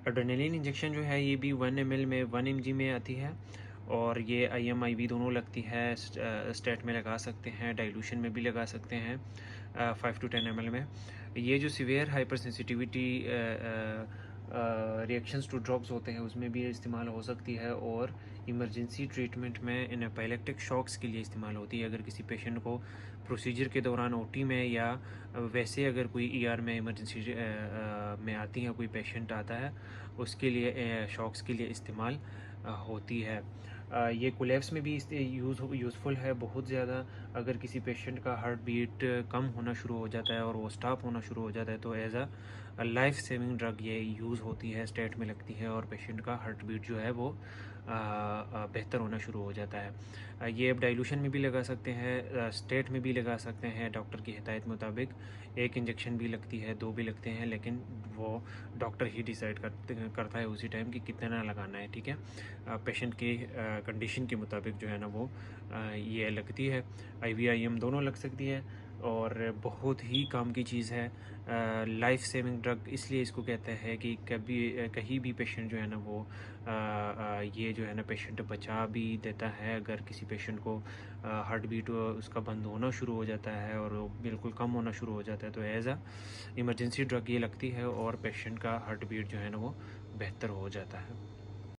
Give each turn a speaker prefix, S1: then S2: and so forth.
S1: Adrenaline injection जो है ये भी 1 ml में 1 mg में आती है, और ये IM IV दोनों लगती है। स्टेट में लगा सकते हैं, डाइल्यूशन में भी लगा सकते हैं 5 to 10 ml में। ये जो severe hyper sensitivity reactions to drugs होते हैं उसमें भी इस्तेमाल हो सकती है, और इमरजेंसी ट्रीटमेंट में एनाफाइलेक्टिक शॉक्स के लिए इस्तेमाल होती है। अगर किसी पेशेंट को प्रोसीजर के दौरान OT में या वैसे अगर कोई ER में इमरजेंसी में आती है, कोई पेशेंट आता है, उसके लिए शॉक्स के लिए इस्तेमाल होती है। ये कोलैप्स में भी यूज़फुल है बहुत ज़्यादा। अगर किसी पेशेंट का हार्ट बीट कम होना शुरू हो जाता है और वो स्टॉप होना शुरू हो जाता है, तो as a life saving drug ये यूज़ होती है, स्टेट में लगती है, और पेशेंट का हार्ट बीट जो है वो बेहतर होना शुरू हो जाता है। ये अब डाइल्यूशन में भी लगा सकते हैं, स्टेट में भी लगा सकते हैं डॉक्टर की हिदायत मुताबिक। एक इंजेक्शन भी लगती है, 2 भी लगते हैं, लेकिन वो डॉक्टर ही डिसाइड करता है उसी टाइम कि कितना लगाना है, ठीक है। पेशेंट की कंडीशन के मुताबिक जो है ना वो ये लगती है। IVIM दोनों लग सकती है, और बहुत ही काम की चीज़ है। लाइफ सेविंग ड्रग इसलिए इसको कहते हैं कि कभी कहीं भी पेशेंट जो है ना वो ये जो है ना पेशेंट बचा भी देता है। अगर किसी पेशेंट को हार्ट बीट उसका बंद होना शुरू हो जाता है और वो बिल्कुल कम होना शुरू हो जाता है, तो एज अ इमरजेंसी ड्रग ये लगती है, और पेशेंट का हार्ट बीट जो है ना वो बेहतर हो जाता है।